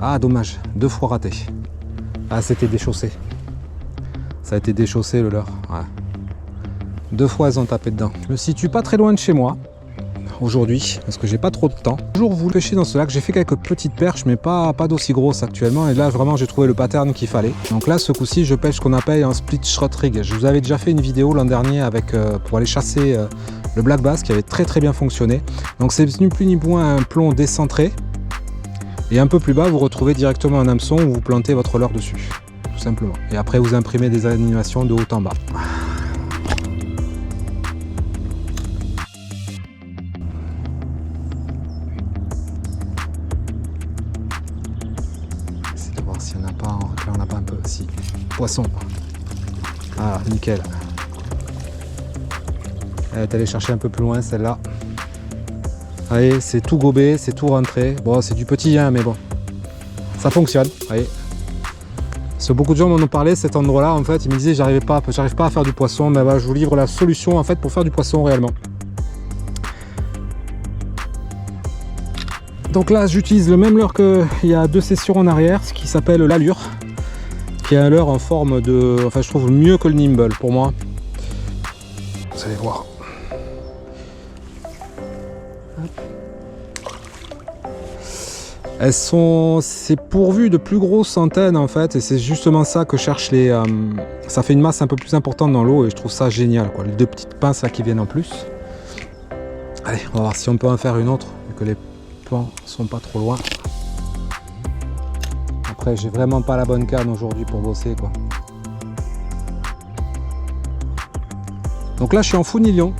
Ah dommage, 2 fois raté. Ah c'était déchaussé. Ça a été déchaussé le leurre. Ouais. 2 fois elles ont tapé dedans. Je me situe pas très loin de chez moi aujourd'hui parce que j'ai pas trop de temps. Toujours voulu pêcher dans ce lac. J'ai fait quelques petites perches mais pas d'aussi grosses actuellement. Et là vraiment j'ai trouvé le pattern qu'il fallait. Donc là ce coup-ci je pêche ce qu'on appelle un split shot rig. Je vous avais déjà fait une vidéo l'an dernier avec pour aller chasser le black bass qui avait très bien fonctionné. Donc c'est ni plus ni moins un plomb décentré. Et un peu plus bas vous retrouvez directement un hameçon où vous plantez votre leurre dessus. Tout simplement. Et après vous imprimez des animations de haut en bas. S'il n'y en a pas, on n'a pas un peu aussi. Poisson. Ah, nickel. Elle est allée chercher un peu plus loin celle-là. Allez, c'est tout gobé, c'est tout rentré. Bon, c'est du petit, hein, mais bon. Ça fonctionne. Allez. Parce que beaucoup de gens m'en ont parlé, cet endroit-là, en fait, ils me disaient j'arrive pas à faire du poisson, mais bah, je vous livre la solution en fait pour faire du poisson réellement. Donc là, j'utilise le même leurre qu'il y a 2 sessions en arrière, ce qui s'appelle l'allure, qui est un leurre en forme de... Enfin, je trouve mieux que le nimble pour moi. Vous allez voir. Elles sont... C'est pourvu de plus grosses antennes en fait, et c'est justement ça que cherchent les... Ça fait une masse un peu plus importante dans l'eau et je trouve ça génial, quoi. Les 2 petites pinces là qui viennent en plus. Allez, on va voir si on peut en faire une autre, vu que les sont pas trop loin. Après j'ai vraiment pas la bonne canne aujourd'hui pour bosser quoi. Donc là je suis en full nylon.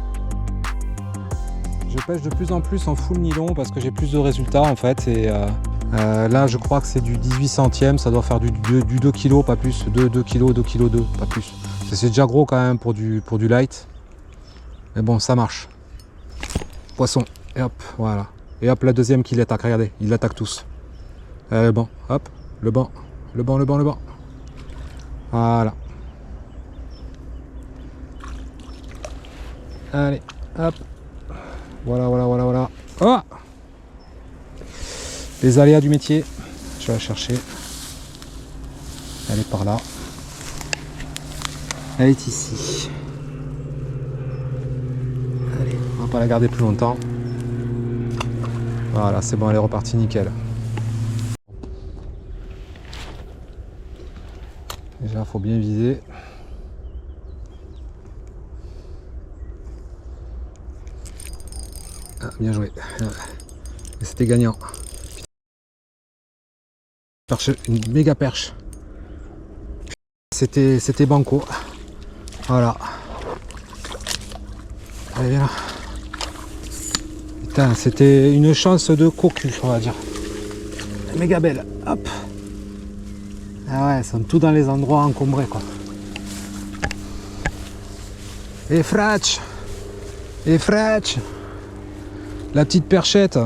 Je pêche de plus en plus en full nylon parce que j'ai plus de résultats en fait. Et là je crois que c'est du 18 centièmes, ça doit faire du 2 kg, pas plus, 2 kg, 2 kg 2, pas plus. C'est déjà gros quand même pour du light. Mais bon ça marche. Poisson, et hop, voilà. Et hop, la deuxième qui l'attaque, regardez, il l'attaque tous. Le banc, hop, le banc. Voilà. Allez, hop. Voilà. Oh! Les aléas du métier. Je vais la chercher. Elle est par là. Elle est ici. Allez, on va pas la garder plus longtemps. Voilà, c'est bon, elle est repartie nickel. Déjà, il faut bien viser. Ah, bien joué. Et c'était gagnant. Perche, une méga perche. C'était banco. Voilà. Allez, viens là. Putain, c'était une chance de cocu, on va dire. Méga belle. Hop. Ah ouais, elles sont tous dans les endroits encombrés, quoi. Et frach. La petite perchette.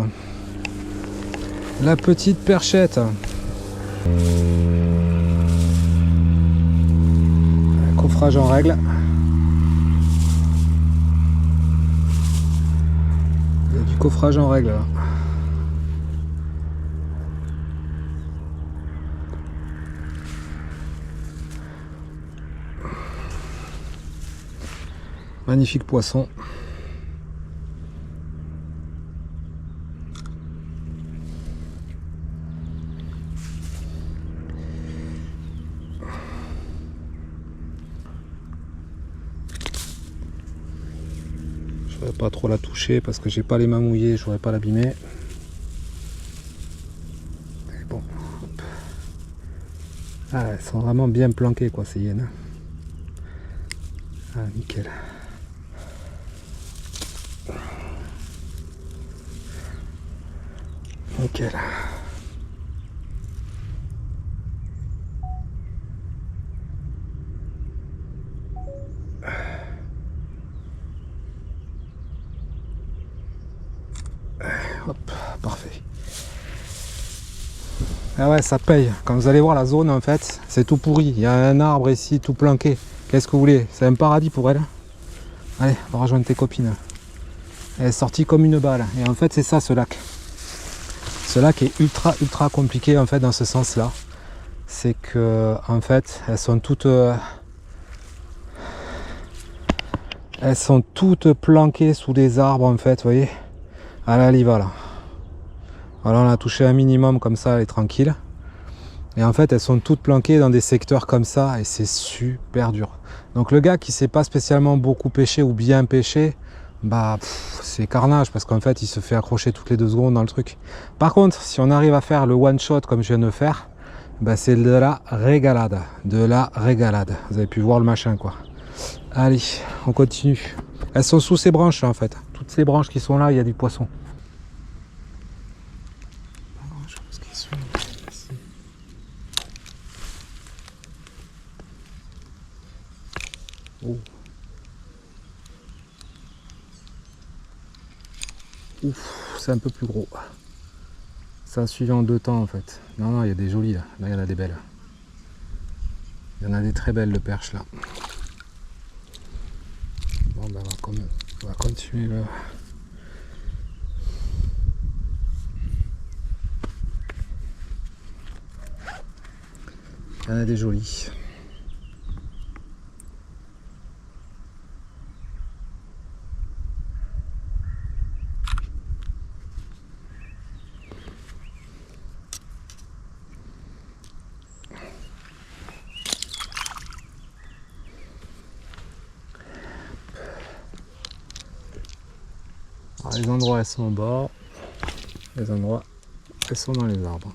Coffrage en règle. Il y a du coffrage en règle là. Magnifique poisson. Je ne vais pas trop la toucher parce que j'ai pas les mains mouillées, je voudrais pas l'abîmer. Bon. Hop. Ah, elles sont vraiment bien planquées quoi ces hyènes. Ah nickel. Nickel. Hop, parfait. Ah ouais, ça paye. Quand vous allez voir la zone, en fait, c'est tout pourri. Il y a un arbre ici, tout planqué. Qu'est-ce que vous voulez? C'est un paradis pour elle. Allez, on va rejoindre tes copines. Elle est sortie comme une balle. Et en fait, c'est ça, ce lac. Ce lac est ultra compliqué en fait dans ce sens là. C'est que en fait elles sont toutes planquées sous des arbres en fait, vous voyez. Ah là elle y va là. Voilà, on a touché un minimum comme ça, elle est tranquille. Et en fait elles sont toutes planquées dans des secteurs comme ça et c'est super dur. Donc le gars qui sait pas spécialement beaucoup pêcher ou bien pêcher, bah c'est carnage parce qu'en fait il se fait accrocher toutes les 2 secondes dans le truc. Par contre si on arrive à faire le one shot comme je viens de faire, bah c'est de la régalade, vous avez pu voir le machin quoi. Allez, on continue. Elles sont sous ces branches là en fait, toutes ces branches qui sont là, il y a du poisson. Je pense qu'ils sont ici. Oh. Ouf, c'est un peu plus gros. Ça a suivi en 2 temps en fait. Non, il y a des jolies là. Là, il y en a des belles. Il y en a des très belles de perches là. Bon, ben, on va continuer le. Il y en a des jolies. Alors, les endroits elles sont au bord, les endroits elles sont dans les arbres.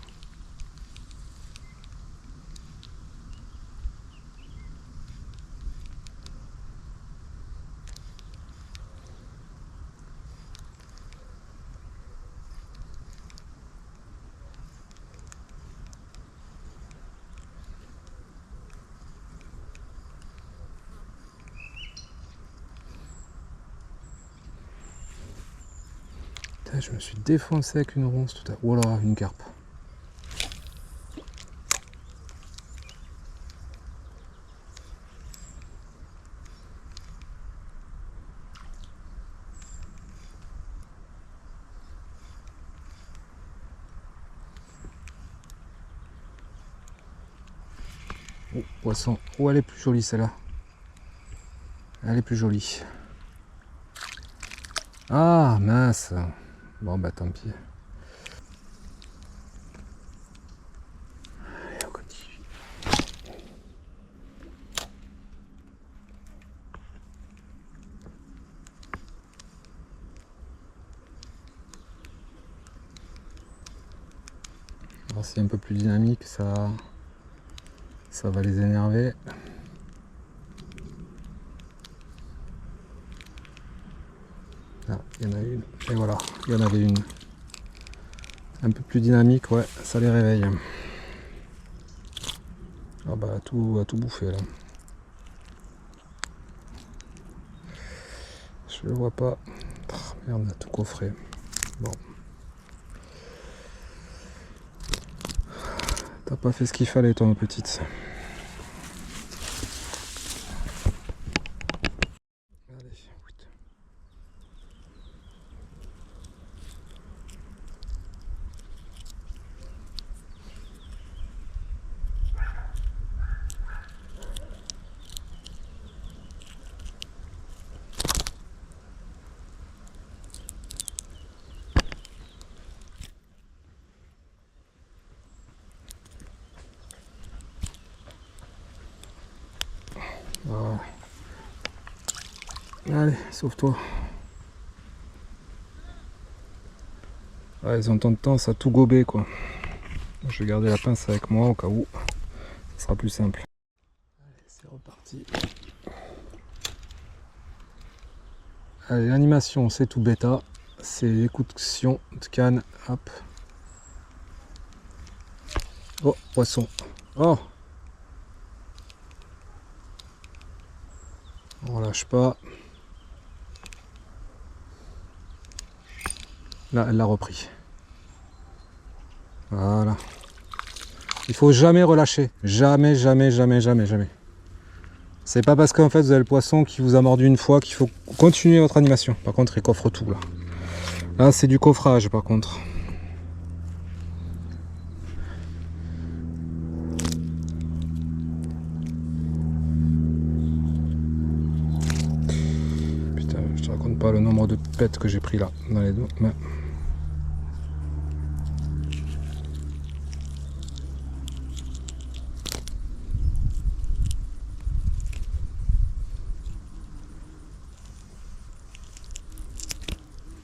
Putain, je me suis défoncé avec une ronce tout à l'heure. Oh là, une carpe. Oh, poisson. Oh, elle est plus jolie celle-là. Elle est plus jolie. Ah, mince. Bon, bah tant pis. Allez, on continue. Alors, c'est un peu plus dynamique, ça va les énerver. Ah, il y en a une. Et voilà, il y en avait une. Un peu plus dynamique, ouais, ça les réveille. Ah bah, à tout bouffer là. Je le vois pas. Oh, merde, on a tout coffré. Bon. T'as pas fait ce qu'il fallait, toi, ma petite. Allez, voilà. Allez, sauve-toi. Ouais, ils ont tendance à tout gober, quoi. Je vais garder la pince avec moi au cas où. Ça sera plus simple. Allez, c'est reparti. Allez, l'animation, c'est tout bêta. C'est l'écoute-tion de canne. Hop. Oh, poisson. Oh! On lâche pas. Là, elle l'a repris. Voilà. Il faut jamais relâcher. Jamais. C'est pas parce qu'en fait vous avez le poisson qui vous a mordu une fois qu'il faut continuer votre animation. Par contre, il coffre tout là. Là, c'est du coffrage par contre. compte pas le nombre de pètes que j'ai pris là dans les dos. Mais...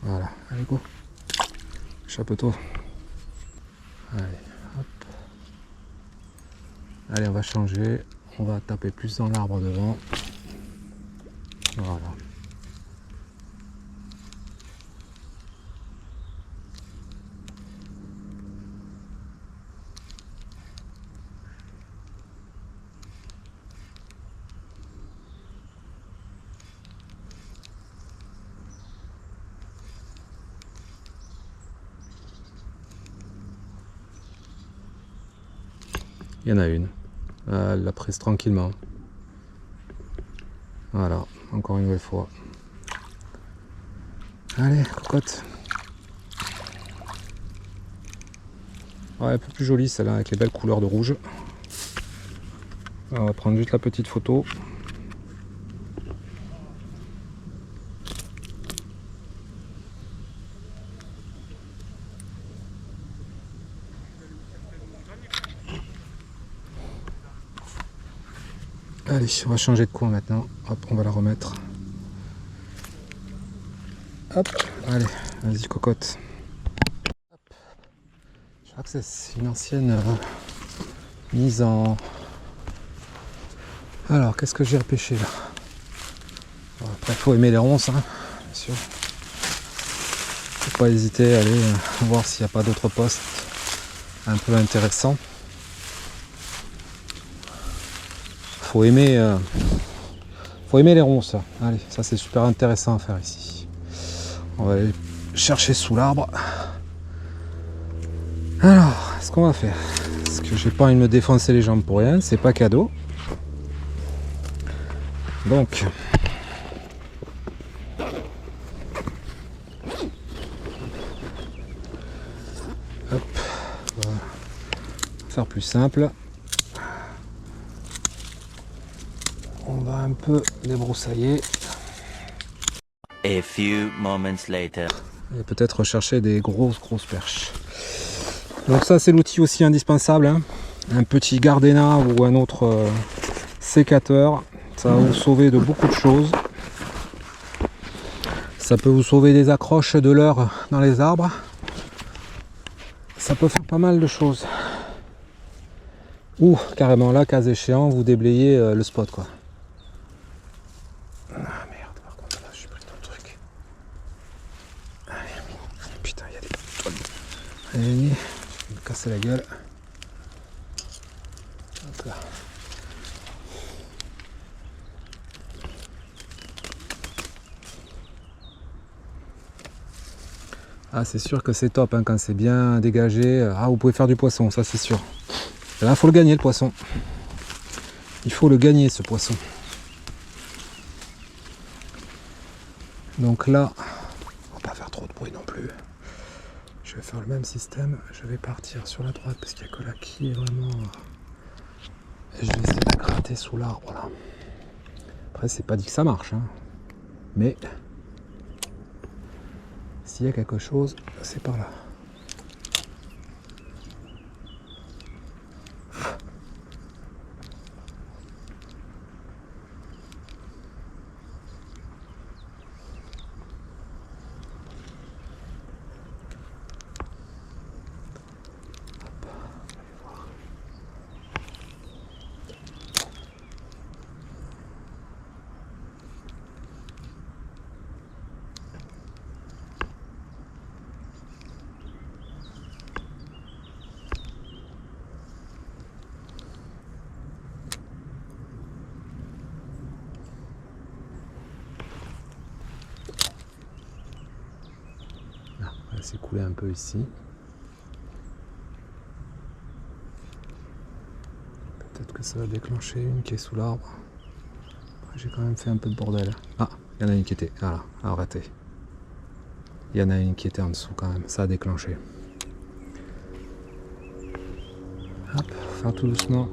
Voilà, allez go. Chapeau-toi. Allez, hop. Allez, on va changer. On va taper plus dans l'arbre devant. Voilà. Il y en a une. Elle l'a prise tranquillement. Voilà, encore une nouvelle fois. Allez, cocotte. Ouais, un peu plus jolie celle-là avec les belles couleurs de rouge. On va prendre juste la petite photo. Allez, on va changer de coin maintenant. Hop, on va la remettre. Hop, allez, vas-y cocotte. Hop. Je crois que c'est une ancienne mise en... Alors, qu'est-ce que j'ai repêché là? Bon, après, il faut aimer les ronces, hein, bien sûr. Faut pas hésiter à aller voir s'il n'y a pas d'autres postes un peu intéressants. Faut aimer les ronces. Allez, ça c'est super intéressant à faire ici. On va aller chercher sous l'arbre. Alors, ce qu'on va faire, parce que j'ai pas envie de me défoncer les jambes pour rien, c'est pas cadeau. Donc, hop, voilà. Faire plus simple. On va un peu débroussailler. A few moments later. Et peut-être rechercher des grosses perches. Donc ça c'est l'outil aussi indispensable, hein. Un petit Gardena ou un autre sécateur, ça va vous sauver de beaucoup de choses. Ça peut vous sauver des accroches de leurre dans les arbres. Ça peut faire pas mal de choses. Ou carrément là, cas échéant, vous déblayez le spot quoi. Ah merde, par contre là, je suis pris dans le truc. Allez, putain, il y a des toiles. Allez, je vais me casser la gueule. Hop là. Ah, c'est sûr que c'est top hein, quand c'est bien dégagé. Ah, vous pouvez faire du poisson, ça c'est sûr. Et là, il faut le gagner le poisson. Il faut le gagner ce poisson. Donc là, on va pas faire trop de bruit non plus. Je vais faire le même système. Je vais partir sur la droite parce qu'il n'y a que là qui est vraiment. Et je vais essayer de gratter sous l'arbre là. Après, c'est pas dit que ça marche, hein. Mais s'il y a quelque chose, c'est par là. On va s'écouler un peu ici. Peut-être que ça va déclencher une qui est sous l'arbre. J'ai quand même fait un peu de bordel. Ah, il y en a une qui était. Voilà, arrêtez. Il y en a une qui était en dessous quand même. Ça a déclenché. Hop, faire tout doucement.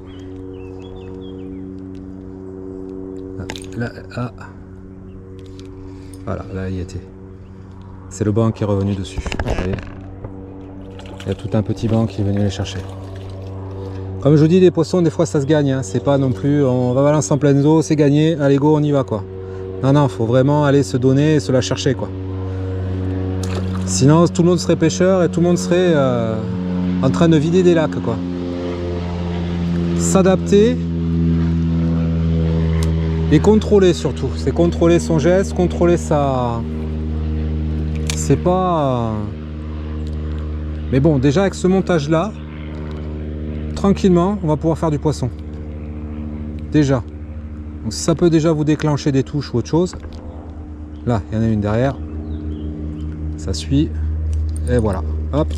Là, ah. Voilà, là il y était. C'est le banc qui est revenu dessus. Vous voyez, il y a tout un petit banc qui est venu les chercher. Comme je vous dis, les poissons, des fois ça se gagne. Hein. C'est pas non plus, on va balancer en pleine eau, c'est gagné, allez go, on y va quoi. Non, non, faut vraiment aller se donner et se la chercher quoi. Sinon, tout le monde serait pêcheur et tout le monde serait en train de vider des lacs quoi. S'adapter et contrôler surtout. C'est contrôler son geste, contrôler sa... C'est pas... Mais bon, déjà avec ce montage là, tranquillement, on va pouvoir faire du poisson. Déjà. Donc ça peut déjà vous déclencher des touches ou autre chose. Là, il y en a une derrière. Ça suit. Et voilà. Hop.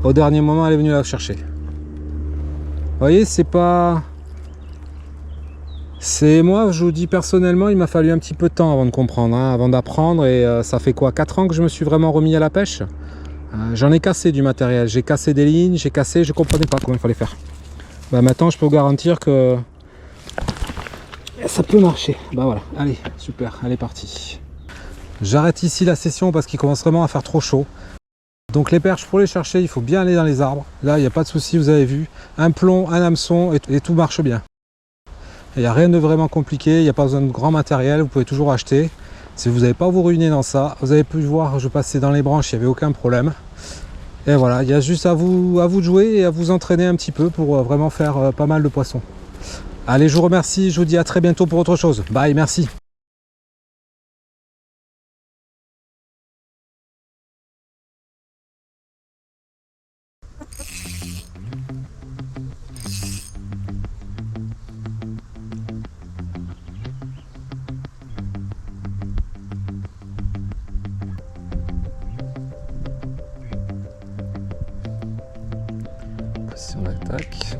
Au dernier moment, elle est venue la chercher. Vous voyez, c'est pas... C'est moi, je vous dis personnellement, il m'a fallu un petit peu de temps avant de comprendre, hein, avant d'apprendre. Et ça fait quoi, 4 ans que je me suis vraiment remis à la pêche. J'en ai cassé du matériel. J'ai cassé des lignes, j'ai cassé, je comprenais pas comment il fallait faire. Bah maintenant, je peux vous garantir que ça peut marcher. Bah voilà, allez, super, elle est partie. J'arrête ici la session parce qu'il commence vraiment à faire trop chaud. Donc les perches, pour les chercher, il faut bien aller dans les arbres. Là, il n'y a pas de souci, vous avez vu. Un plomb, un hameçon et tout marche bien. Il n'y a rien de vraiment compliqué, il n'y a pas besoin de grand matériel, vous pouvez toujours acheter. Si vous n'avez pas vous ruiner dans ça, vous avez pu voir, je passais dans les branches, il n'y avait aucun problème. Et voilà, il y a juste à vous de jouer et à vous entraîner un petit peu pour vraiment faire pas mal de poissons. Allez, je vous remercie, je vous dis à très bientôt pour autre chose. Bye, merci. Position d'attaque.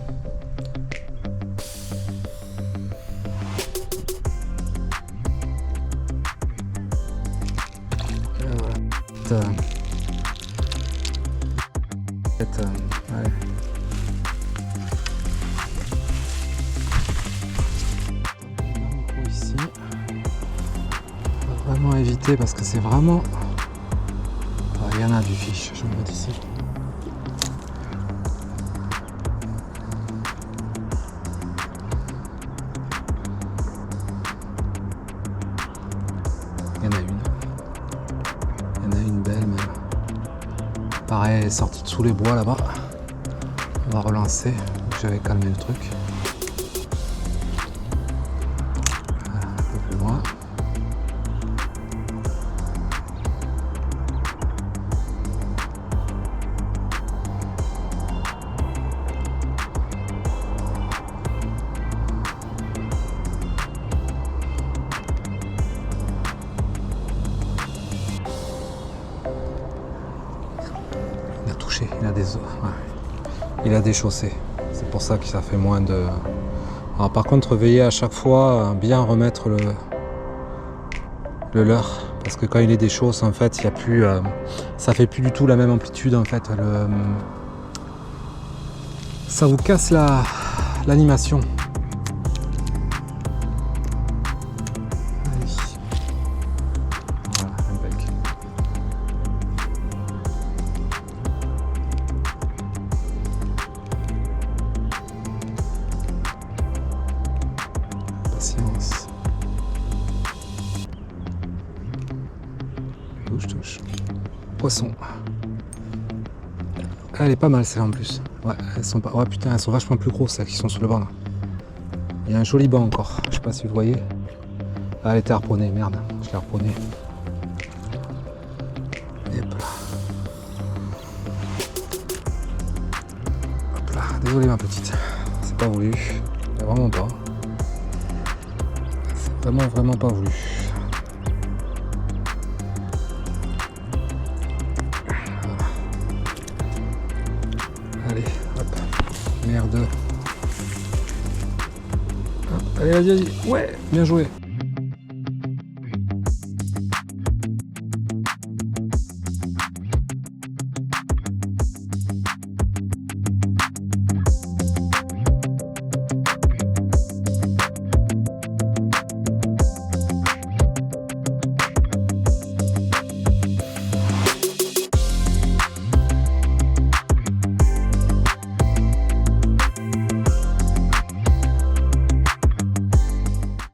Ouais. Ici, faut vraiment éviter parce que c'est vraiment... Il y en a du fiche, je me mets ici. Il y en a une. Il y en a une belle même. Pareil, elle est sortie de sous les bois là-bas. On va relancer. J'avais calmé le truc. Voilà, un peu plus loin. Il a touché, il a des os. Ouais. Il a déchaussé. C'est pour ça que ça fait moins de... Alors, par contre, veillez à chaque fois à bien remettre le leurre. Parce que quand il est déchausse, en fait, il y a plus... ça fait plus du tout la même amplitude, en fait. Ça vous casse l'animation. Voilà, impec. Patience. Touche. Poisson. Elle est pas mal celle-là en plus. Ouais, elles sont pas. Ouais putain, elles sont vachement plus grosses celles qui sont sous le banc là. Il y a un joli banc encore. Je sais pas si vous voyez. Ah, elle était harponnée, merde. Je l'ai harponnée. Et hop là. Hop là. Désolé ma petite. C'est pas voulu. Vraiment pas. C'est vraiment pas voulu. Allez, hop, merde. Hop, allez, vas-y. Ouais, bien joué.